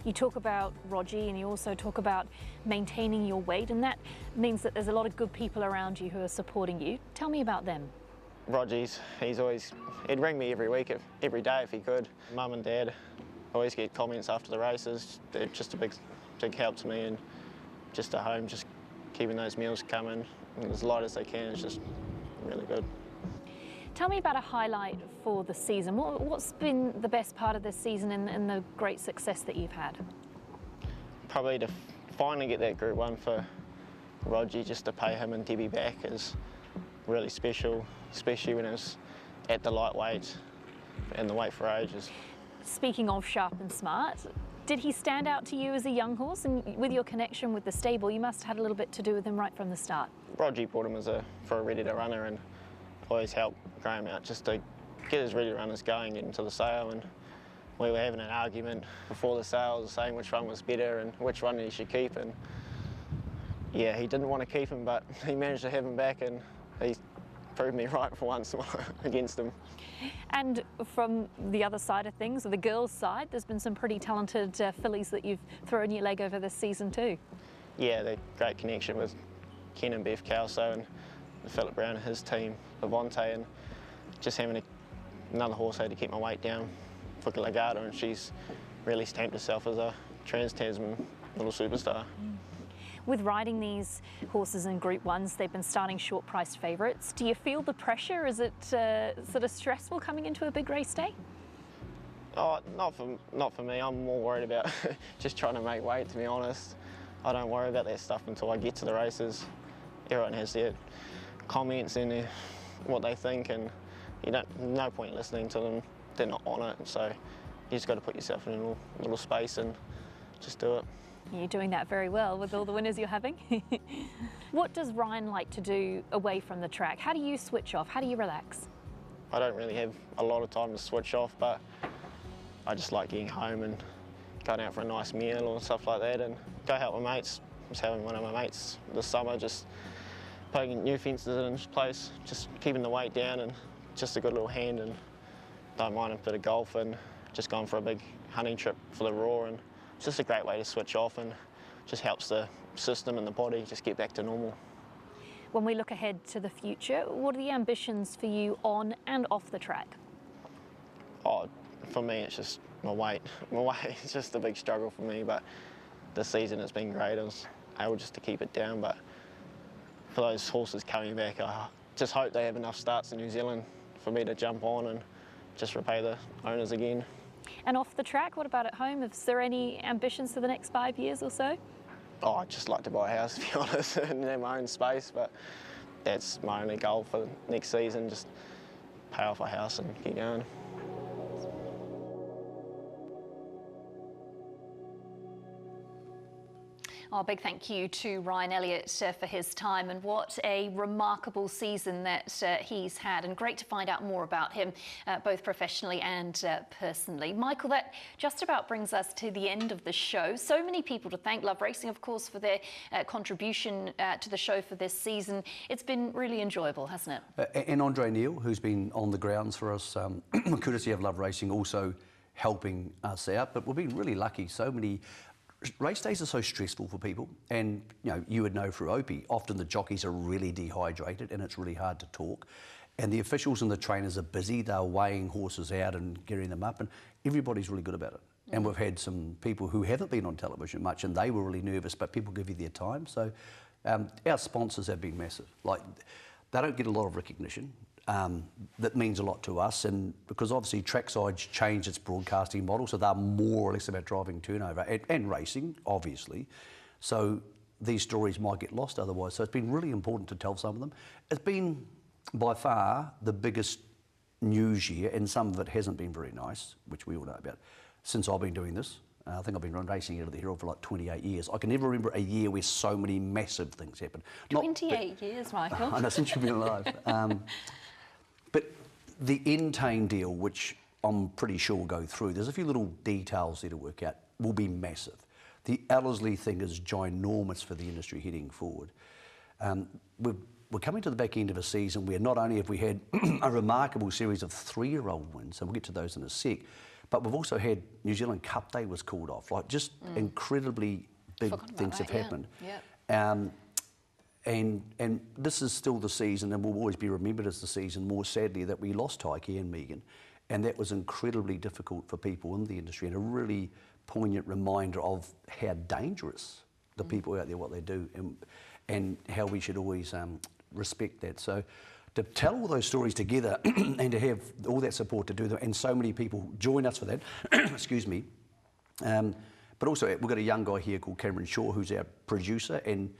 You talk about Roger, and you also talk about maintaining your weight, and that means that there's a lot of good people around you who are supporting you. Tell me about them. Roger's, he'd ring me every week, every day if he could. Mum and Dad always get comments after the races. They're just a big help to me, and just at home, just keeping those meals coming as light as they can is just really good. Tell me about a highlight for the season. What's been the best part of this season and the great success that you've had? Probably to finally get that Group 1 for Roger, just to pay him and Debbie back is really special, especially when it was at the lightweight and the weight for ages. Speaking of sharp and smart, did he stand out to you as a young horse? And with your connection with the stable, you must have had a little bit to do with him right from the start. Roger brought him for a ready-to-runner, and always helped Graham out just to get his ready-runners going into the sale. And we were having an argument before the sale, saying which one was better and which one he should keep. And yeah, he didn't want to keep him, but he managed to have him back, and he proved me right for once against him. And from the other side of things, or the girls' side, there's been some pretty talented fillies that you've thrown your leg over this season too. Yeah, the great connection with Ken and Bev Calso and Philip Brown and his team, Levante, and just having another horse I had to keep my weight down for Legato, and she's really stamped herself as a Trans-Tasman little superstar. With riding these horses in Group 1s, they've been starting short-priced favourites. Do you feel the pressure? Is it sort of stressful coming into a big race day? Oh, not for me. I'm more worried about just trying to make weight, to be honest. I don't worry about that stuff until I get to the races. Everyone has their comments and what they think, and no point listening to them. They're not on it, so you just got to put yourself in a little space and just do it. You're doing that very well with all the winners you're having. What does Ryan like to do away from the track? How do you switch off? How do you relax? I don't really have a lot of time to switch off, but I just like getting home and going out for a nice meal or stuff like that, and go help my mates. I was having one of my mates this summer just putting new fences in place, just keeping the weight down, and just a good little hand, and don't mind a bit of golf, and just gone for a big hunting trip for the Raw, and it's just a great way to switch off, and just helps the system and the body just get back to normal. When we look ahead to the future, what are the ambitions for you on and off the track? Oh, for me, it's just my weight. My weight is just a big struggle for me, but this season it's been great. I was able just to keep it down, but for those horses coming back, I just hope they have enough starts in New Zealand for me to jump on and just repay the owners again. And off the track, what about at home? Is there any ambitions for the next 5 years or so? Oh, I'd just like to buy a house, to be honest, and have my own space, but that's my only goal for next season, just pay off a house and keep going. Oh, a big thank you to Ryan Elliott for his time, and what a remarkable season that he's had, and great to find out more about him, both professionally and personally. Michael, that just about brings us to the end of the show. So many people to thank. Love Racing, of course, for their contribution to the show for this season. It's been really enjoyable, hasn't it? And Andre Neil, who's been on the grounds for us, courtesy of Love Racing, also helping us out. But we've been really lucky. So many race days are so stressful for people, and you would know through Opie, often the jockeys are really dehydrated and it's really hard to talk. And the officials and the trainers are busy. They're weighing horses out and gearing them up, and everybody's really good about it. And we've had some people who haven't been on television much, and they were really nervous, but people give you their time. So our sponsors have been massive. Like, they don't get a lot of recognition. That means a lot to us, and because obviously Trackside's changed its broadcasting model, so they're more or less about driving turnover and racing, obviously. So these stories might get lost otherwise. So it's been really important to tell some of them. It's been by far the biggest news year, and some of it hasn't been very nice, which we all know about, since I've been doing this. I think I've been racing out of the Herald for like 28 years. I can never remember a year where so many massive things happened. 28 years, Michael. I know, since you've been alive. But the Entain deal, which I'm pretty sure will go through, there's a few little details there to work out, will be massive. The Ellerslie thing is ginormous for the industry heading forward. We're coming to the back end of a season where not only have we had a remarkable series of 3-year-old wins, and we'll get to those in a sec, but we've also had New Zealand Cup Day was called off. Like, just incredibly big things have happened. Yeah. And this is still the season, and will always be remembered as the season, more sadly, that we lost Taiki and Megan. And that was incredibly difficult for people in the industry, and a really poignant reminder of how dangerous the people out there, what they do, and how we should always respect that. So to tell all those stories together and to have all that support to do that, and so many people join us for that, excuse me. But also, we've got a young guy here called Cameron Shaw, who's our producer, and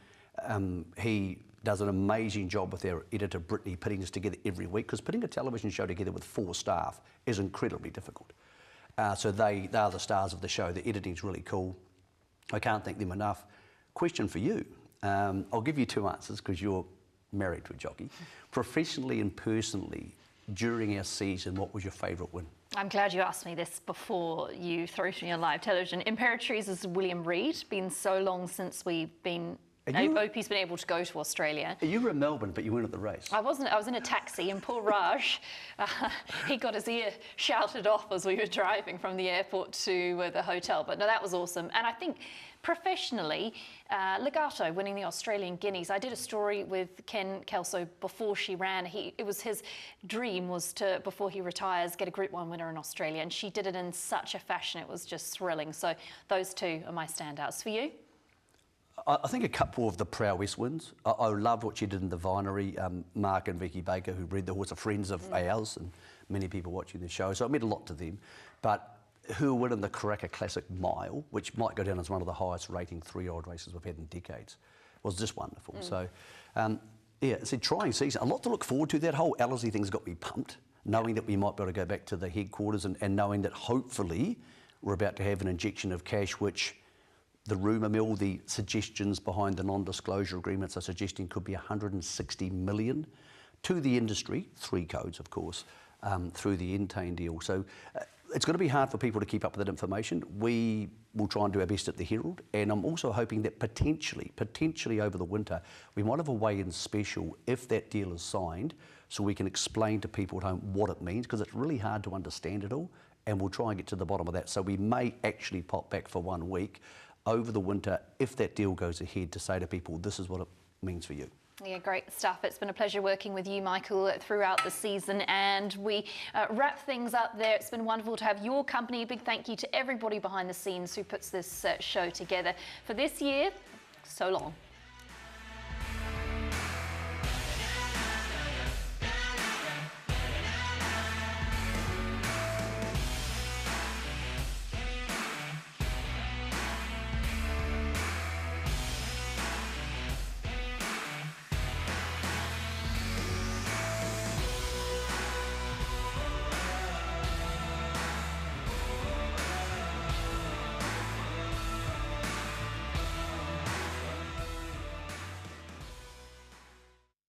he does an amazing job with our editor, Brittany, putting this together every week, because putting a television show together with 4 staff is incredibly difficult. So they are the stars of the show. The editing's really cool. I can't thank them enough. Question for you. I'll give you 2 answers, because you're married to a jockey. Professionally and personally, during our season, what was your favourite win? I'm glad you asked me this before you threw to me on live television. Imperatrice is William Reid. Been so long since we've been... Opie's been able to go to Australia. You were in Melbourne, but you weren't at the race. I wasn't. I was in a taxi, and Paul Raj, he got his ear shouted off as we were driving from the airport to the hotel. But no, that was awesome. And I think professionally, Legato winning the Australian Guineas. I did a story with Ken Kelso before she ran. It was his dream was to, before he retires, get a Group 1 winner in Australia, and she did it in such a fashion. It was just thrilling. So those 2 are my standouts. For you? I think a couple of the Prow West wins. I loved what she did in the Vinery. Mark and Vicky Baker, who bred the horse, are friends of ours, and many people watching the show, so it meant a lot to them. But her win in the Karaka Classic Mile, which might go down as one of the highest rating 3-year-old races we've had in decades, was just wonderful. So, yeah, it's a trying season. A lot to look forward to. That whole Ellerslie thing's got me pumped, knowing that we might be able to go back to the headquarters, and knowing that hopefully we're about to have an injection of cash, which the rumour mill, the suggestions behind the non-disclosure agreements are suggesting could be 160 million to the industry, 3 codes of course, through the Entain deal. So it's going to be hard for people to keep up with that information. We will try and do our best at the Herald, and I'm also hoping that potentially over the winter, we might have a weigh-in special if that deal is signed, so we can explain to people at home what it means, because it's really hard to understand it all, and we'll try and get to the bottom of that. So we may actually pop back for 1 week over the winter, if that deal goes ahead, to say to people, this is what it means for you. Yeah, great stuff. It's been a pleasure working with you, Michael, throughout the season, and we wrap things up there. It's been wonderful to have your company. A big thank you to everybody behind the scenes who puts this show together. For this year, so long.